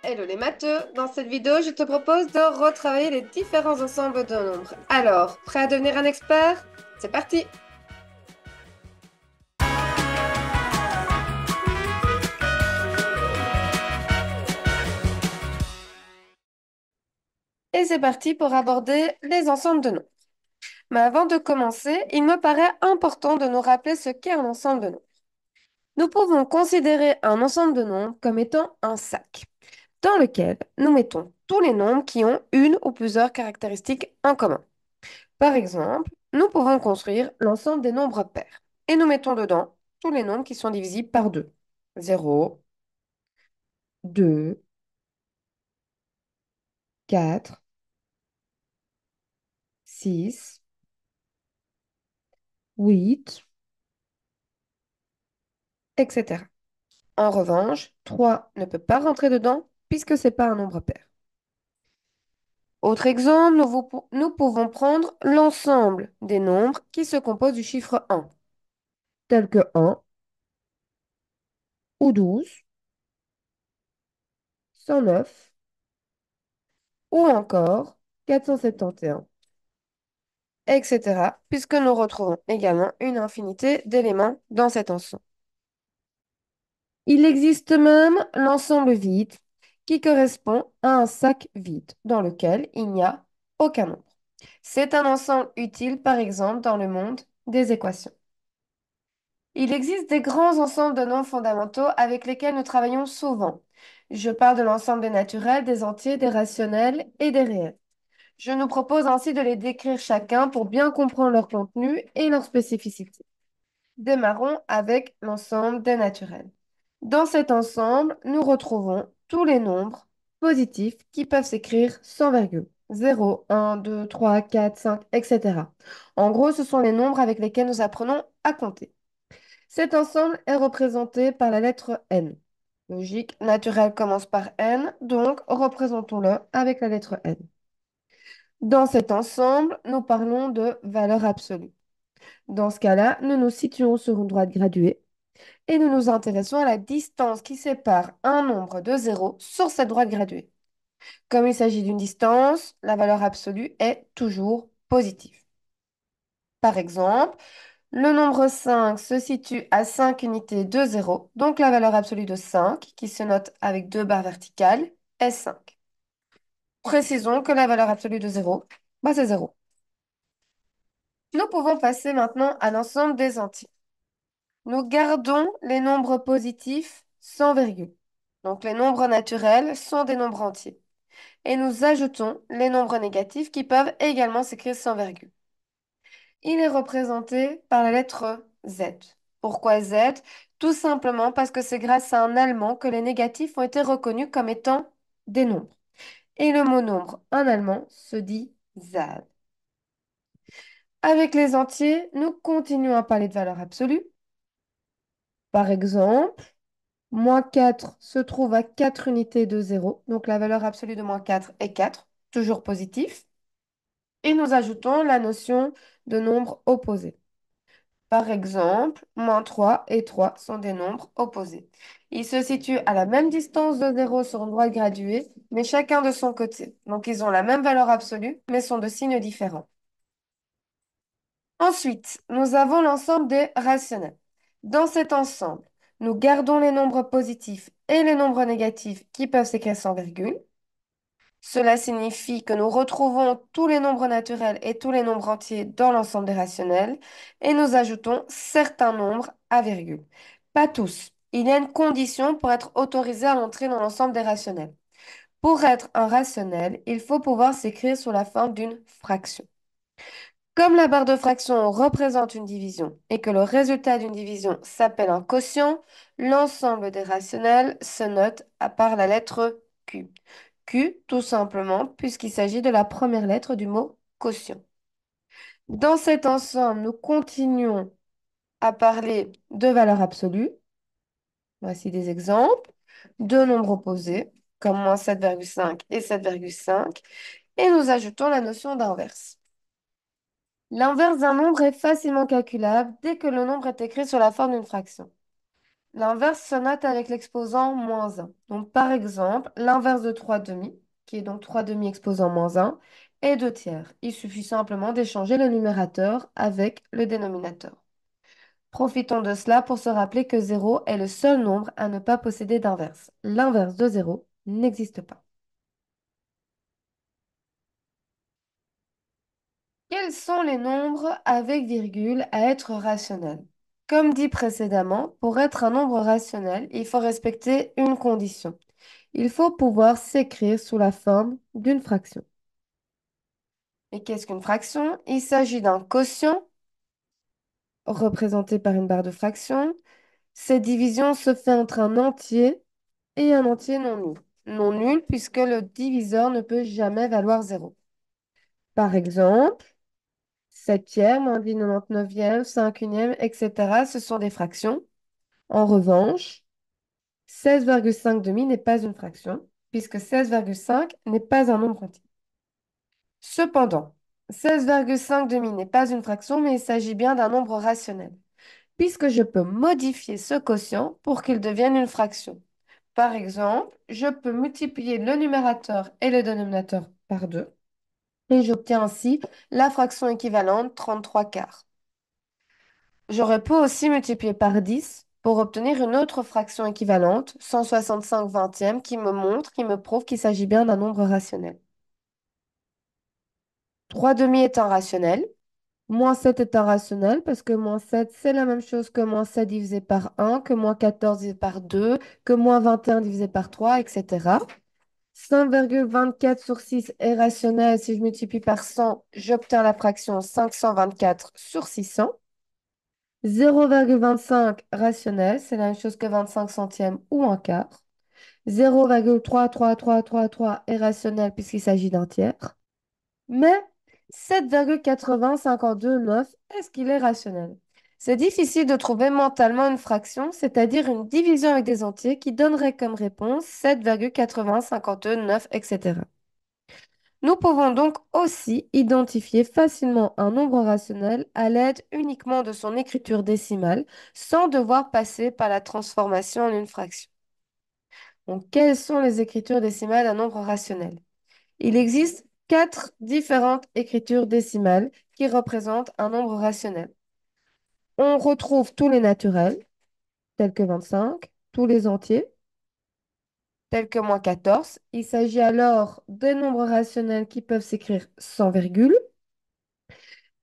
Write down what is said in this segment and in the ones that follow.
Hello les matheux, dans cette vidéo je te propose de retravailler les différents ensembles de nombres. Alors, prêt à devenir un expert? C'est parti! Et c'est parti pour aborder les ensembles de nombres. Mais avant de commencer, il me paraît important de nous rappeler ce qu'est un ensemble de nombres. Nous pouvons considérer un ensemble de nombres comme étant un sac, dans lequel nous mettons tous les nombres qui ont une ou plusieurs caractéristiques en commun. Par exemple, nous pouvons construire l'ensemble des nombres pairs et nous mettons dedans tous les nombres qui sont divisibles par 2. 0, 2, 4, 6, 8, etc. En revanche, 3 ne peut pas rentrer dedans puisque ce n'est pas un nombre pair. Autre exemple, nous pouvons prendre l'ensemble des nombres qui se composent du chiffre 1, tels que 1 ou 12, 109 ou encore 471. Etc., puisque nous retrouvons également une infinité d'éléments dans cet ensemble. Il existe même l'ensemble vide qui correspond à un sac vide dans lequel il n'y a aucun nombre. C'est un ensemble utile, par exemple, dans le monde des équations. Il existe des grands ensembles de nombres fondamentaux avec lesquels nous travaillons souvent. Je parle de l'ensemble des naturels, des entiers, des rationnels et des réels. Je nous propose ainsi de les décrire chacun pour bien comprendre leur contenu et leur spécificité. Démarrons avec l'ensemble des naturels. Dans cet ensemble, nous retrouvons tous les nombres positifs qui peuvent s'écrire sans virgule. 0, 1, 2, 3, 4, 5, etc. En gros, ce sont les nombres avec lesquels nous apprenons à compter. Cet ensemble est représenté par la lettre n. Logique, naturel commence par n, donc représentons-le avec la lettre n. Dans cet ensemble, nous parlons de valeur absolue. Dans ce cas-là, nous nous situons sur une droite graduée et nous nous intéressons à la distance qui sépare un nombre de 0 sur cette droite graduée. Comme il s'agit d'une distance, la valeur absolue est toujours positive. Par exemple, le nombre 5 se situe à 5 unités de 0, donc la valeur absolue de 5, qui se note avec deux barres verticales, est 5. Précisons que la valeur absolue de 0, c'est 0. Nous pouvons passer maintenant à l'ensemble des entiers. Nous gardons les nombres positifs sans virgule. Donc les nombres naturels sont des nombres entiers. Et nous ajoutons les nombres négatifs qui peuvent également s'écrire sans virgule. Il est représenté par la lettre Z. Pourquoi Z? Tout simplement parce que c'est grâce à un allemand que les négatifs ont été reconnus comme étant des nombres. Et le mot nombre en allemand se dit Zahl. Avec les entiers, nous continuons à parler de valeur absolue. Par exemple, moins 4 se trouve à 4 unités de 0, donc la valeur absolue de moins 4 est 4, toujours positif. Et nous ajoutons la notion de nombre opposé. Par exemple, moins 3 et 3 sont des nombres opposés. Ils se situent à la même distance de 0 sur une droite graduée, mais chacun de son côté. Donc ils ont la même valeur absolue, mais sont de signes différents. Ensuite, nous avons l'ensemble des rationnels. Dans cet ensemble, nous gardons les nombres positifs et les nombres négatifs qui peuvent s'écrire sans virgule. Cela signifie que nous retrouvons tous les nombres naturels et tous les nombres entiers dans l'ensemble des rationnels et nous ajoutons certains nombres à virgule. Pas tous. Il y a une condition pour être autorisé à entrer dans l'ensemble des rationnels. Pour être un rationnel, il faut pouvoir s'écrire sous la forme d'une fraction. Comme la barre de fraction représente une division et que le résultat d'une division s'appelle un quotient, l'ensemble des rationnels se note à part la lettre Q. Q, tout simplement, puisqu'il s'agit de la première lettre du mot quotient. Dans cet ensemble, nous continuons à parler de valeurs absolues. Voici des exemples. Deux nombres opposés, comme moins 7,5 et 7,5, et nous ajoutons la notion d'inverse. L'inverse d'un nombre est facilement calculable dès que le nombre est écrit sur la forme d'une fraction. L'inverse se note avec l'exposant moins 1. Donc, par exemple, l'inverse de 3 demi, qui est donc 3 demi exposant moins 1, est 2 tiers. Il suffit simplement d'échanger le numérateur avec le dénominateur. Profitons de cela pour se rappeler que 0 est le seul nombre à ne pas posséder d'inverse. L'inverse de 0 n'existe pas. Quels sont les nombres avec virgule à être rationnels? Comme dit précédemment, pour être un nombre rationnel, il faut respecter une condition. Il faut pouvoir s'écrire sous la forme d'une fraction. Et qu'est-ce qu'une fraction? Il s'agit d'un quotient représenté par une barre de fraction. Cette division se fait entre un entier et un entier non nul. Non nul puisque le diviseur ne peut jamais valoir 0. Par exemple, 7e, moins 10 99e, 5 unième, etc. Ce sont des fractions. En revanche, 16,5 demi n'est pas une fraction, puisque 16,5 n'est pas un nombre entier. Cependant, 16,5 demi n'est pas une fraction, mais il s'agit bien d'un nombre rationnel, puisque je peux modifier ce quotient pour qu'il devienne une fraction. Par exemple, je peux multiplier le numérateur et le dénominateur par 2, et j'obtiens ainsi la fraction équivalente 33 quarts. J'aurais pu aussi multiplier par 10 pour obtenir une autre fraction équivalente, 165 vingtièmes, qui me prouve qu'il s'agit bien d'un nombre rationnel. 3 demi est un rationnel. Moins 7 est un rationnel parce que moins 7, c'est la même chose que moins 7 divisé par 1, que moins 14 divisé par 2, que moins 21 divisé par 3, etc. 5,24 sur 6 est rationnel. Si je multiplie par 100, j'obtiens la fraction 524 sur 600. 0,25 rationnel, c'est la même chose que 25 centièmes ou un quart. 0,33333 est rationnel puisqu'il s'agit d'un tiers. Mais 7,80529, est-ce qu'il est rationnel? C'est difficile de trouver mentalement une fraction, c'est-à-dire une division avec des entiers qui donnerait comme réponse 7,80529, etc. Nous pouvons donc aussi identifier facilement un nombre rationnel à l'aide uniquement de son écriture décimale, sans devoir passer par la transformation en une fraction. Donc, quelles sont les écritures décimales d'un nombre rationnel? Il existe 4 différentes écritures décimales qui représentent un nombre rationnel. On retrouve tous les naturels, tels que 25, tous les entiers, tels que moins 14. Il s'agit alors de nombres rationnels qui peuvent s'écrire sans virgule.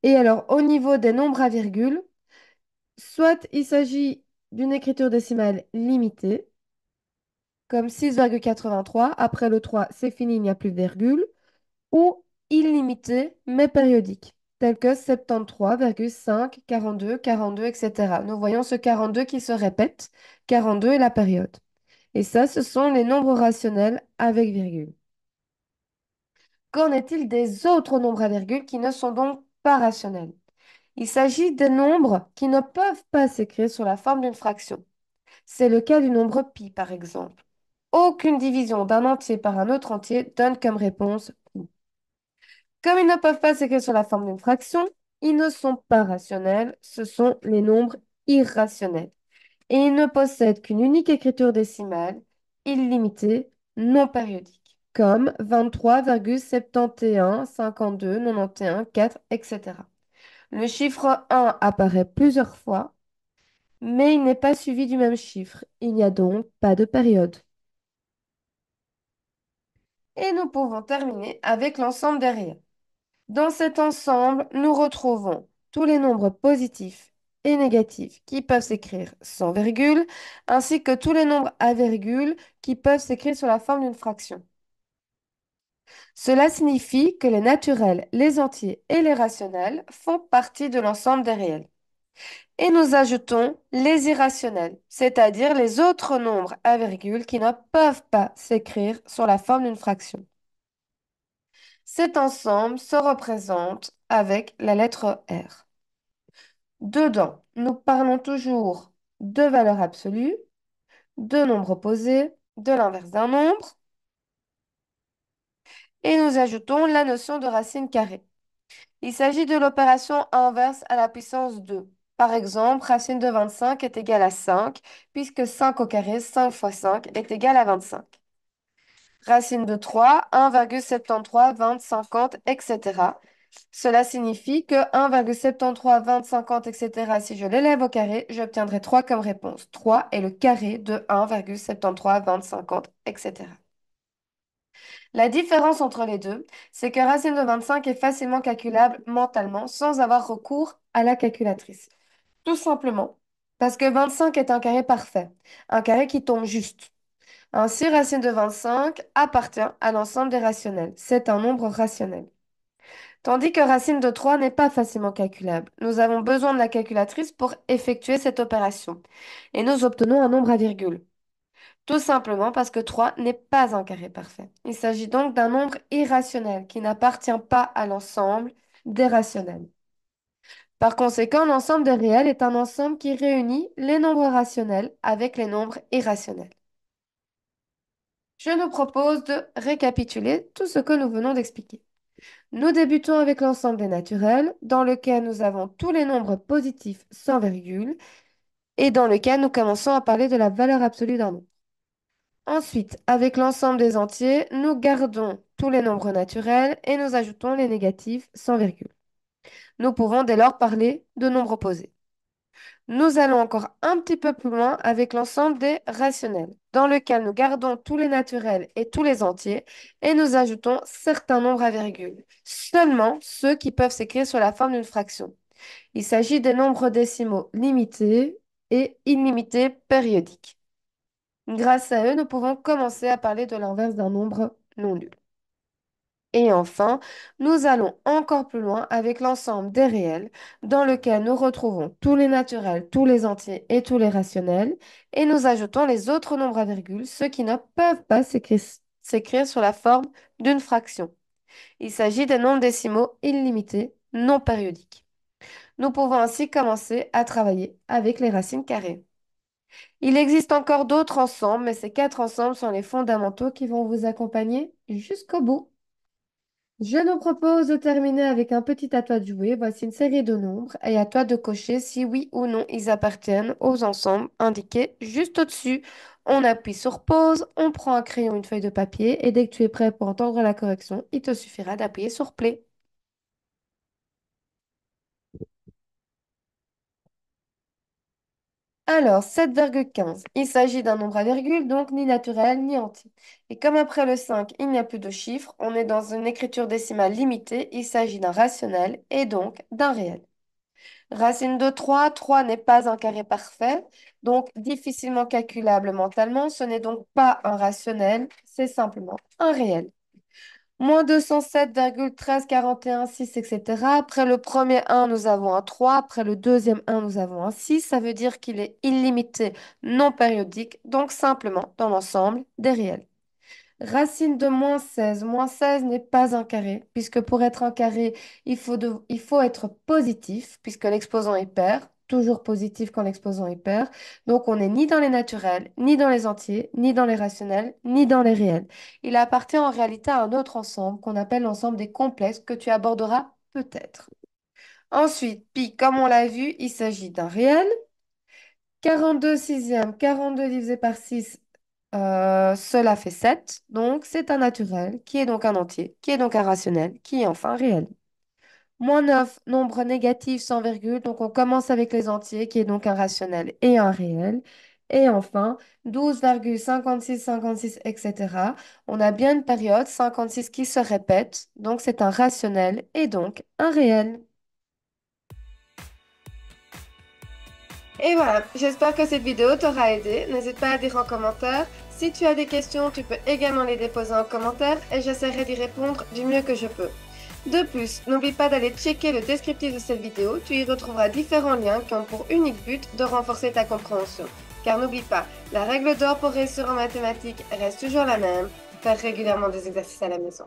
Et alors, au niveau des nombres à virgule, soit il s'agit d'une écriture décimale limitée, comme 6,83. Après le 3, c'est fini, il n'y a plus de virgule. Ou illimitée, mais périodique, tel que 73,5, 42, 42, etc. Nous voyons ce 42 qui se répète. 42 est la période. Et ça, ce sont les nombres rationnels avec virgule. Qu'en est-il des autres nombres à virgule qui ne sont donc pas rationnels? Il s'agit des nombres qui ne peuvent pas s'écrire sous la forme d'une fraction. C'est le cas du nombre pi, par exemple. Aucune division d'un entier par un autre entier donne comme réponse pi. Comme ils ne peuvent pas s'écrire sous la forme d'une fraction, ils ne sont pas rationnels, ce sont les nombres irrationnels. Et ils ne possèdent qu'une unique écriture décimale, illimitée, non périodique, comme 23,71, 52, 91, 4, etc. Le chiffre 1 apparaît plusieurs fois, mais il n'est pas suivi du même chiffre. Il n'y a donc pas de période. Et nous pouvons terminer avec l'ensemble des réels. Dans cet ensemble, nous retrouvons tous les nombres positifs et négatifs qui peuvent s'écrire sans virgule, ainsi que tous les nombres à virgule qui peuvent s'écrire sous la forme d'une fraction. Cela signifie que les naturels, les entiers et les rationnels font partie de l'ensemble des réels. Et nous ajoutons les irrationnels, c'est-à-dire les autres nombres à virgule qui ne peuvent pas s'écrire sur la forme d'une fraction. Cet ensemble se représente avec la lettre R. Dedans, nous parlons toujours de valeurs absolues, de nombres opposés, de l'inverse d'un nombre, et nous ajoutons la notion de racine carrée. Il s'agit de l'opération inverse à la puissance 2. Par exemple, racine de 25 est égale à 5, puisque 5 au carré, 5 fois 5 est égal à 25. Racine de 3, 1,73, 20, 50, etc. Cela signifie que 1,73, 20, 50, etc. Si je l'élève au carré, j'obtiendrai 3 comme réponse. 3 est le carré de 1,73, 20, 50, etc. La différence entre les deux, c'est que racine de 25 est facilement calculable mentalement sans avoir recours à la calculatrice. Tout simplement parce que 25 est un carré parfait, un carré qui tombe juste. Ainsi, racine de 25 appartient à l'ensemble des rationnels. C'est un nombre rationnel. Tandis que racine de 3 n'est pas facilement calculable. Nous avons besoin de la calculatrice pour effectuer cette opération. Et nous obtenons un nombre à virgule. Tout simplement parce que 3 n'est pas un carré parfait. Il s'agit donc d'un nombre irrationnel qui n'appartient pas à l'ensemble des rationnels. Par conséquent, l'ensemble des réels est un ensemble qui réunit les nombres rationnels avec les nombres irrationnels. Je nous propose de récapituler tout ce que nous venons d'expliquer. Nous débutons avec l'ensemble des naturels, dans lequel nous avons tous les nombres positifs sans virgule, et dans lequel nous commençons à parler de la valeur absolue d'un nombre. Ensuite, avec l'ensemble des entiers, nous gardons tous les nombres naturels et nous ajoutons les négatifs sans virgule. Nous pouvons dès lors parler de nombres opposés. Nous allons encore un petit peu plus loin avec l'ensemble des rationnels, dans lequel nous gardons tous les naturels et tous les entiers et nous ajoutons certains nombres à virgule, seulement ceux qui peuvent s'écrire sous la forme d'une fraction. Il s'agit des nombres décimaux limités et illimités périodiques. Grâce à eux, nous pouvons commencer à parler de l'inverse d'un nombre non nul. Et enfin, nous allons encore plus loin avec l'ensemble des réels, dans lequel nous retrouvons tous les naturels, tous les entiers et tous les rationnels, et nous ajoutons les autres nombres à virgule, ceux qui ne peuvent pas s'écrire sur la forme d'une fraction. Il s'agit des nombres décimaux illimités, non périodiques. Nous pouvons ainsi commencer à travailler avec les racines carrées. Il existe encore d'autres ensembles, mais ces 4 ensembles sont les fondamentaux qui vont vous accompagner jusqu'au bout. Je nous propose de terminer avec un petit à toi de jouer. Voici une série de nombres et à toi de cocher si oui ou non ils appartiennent aux ensembles indiqués juste au-dessus. On appuie sur pause, on prend un crayon, une feuille de papier et dès que tu es prêt pour entendre la correction, il te suffira d'appuyer sur play. Alors, 7,15. Il s'agit d'un nombre à virgule, donc ni naturel ni entier. Et comme après le 5, il n'y a plus de chiffres, on est dans une écriture décimale limitée, il s'agit d'un rationnel et donc d'un réel. Racine de 3, 3 n'est pas un carré parfait, donc difficilement calculable mentalement, ce n'est donc pas un rationnel, c'est simplement un réel. Moins 207,1341,6, etc. Après le premier 1, nous avons un 3. Après le deuxième 1, nous avons un 6. Ça veut dire qu'il est illimité, non périodique, donc simplement dans l'ensemble des réels. Racine de moins 16 n'est pas un carré, puisque pour être un carré, il faut être positif, puisque l'exposant est pair, toujours positif quand l'exposant est pair. Donc on n'est ni dans les naturels, ni dans les entiers, ni dans les rationnels, ni dans les réels. Il appartient en réalité à un autre ensemble qu'on appelle l'ensemble des complexes que tu aborderas peut-être. Ensuite, pi, comme on l'a vu, il s'agit d'un réel. 42 sixième, 42 divisé par 6, cela fait 7. Donc, c'est un naturel, qui est donc un entier, qui est donc un rationnel, qui est enfin réel. Moins 9, nombre négatif sans virgule. Donc, on commence avec les entiers, qui est donc un rationnel et un réel. Et enfin, 12,56, 56, etc. On a bien une période 56 qui se répète. Donc, c'est un rationnel et donc un réel. Et voilà, j'espère que cette vidéo t'aura aidé. N'hésite pas à dire en commentaire. Si tu as des questions, tu peux également les déposer en commentaire et j'essaierai d'y répondre du mieux que je peux. De plus, n'oublie pas d'aller checker le descriptif de cette vidéo. Tu y retrouveras différents liens qui ont pour unique but de renforcer ta compréhension. Car n'oublie pas, la règle d'or pour réussir en mathématiques reste toujours la même. Faire régulièrement des exercices à la maison.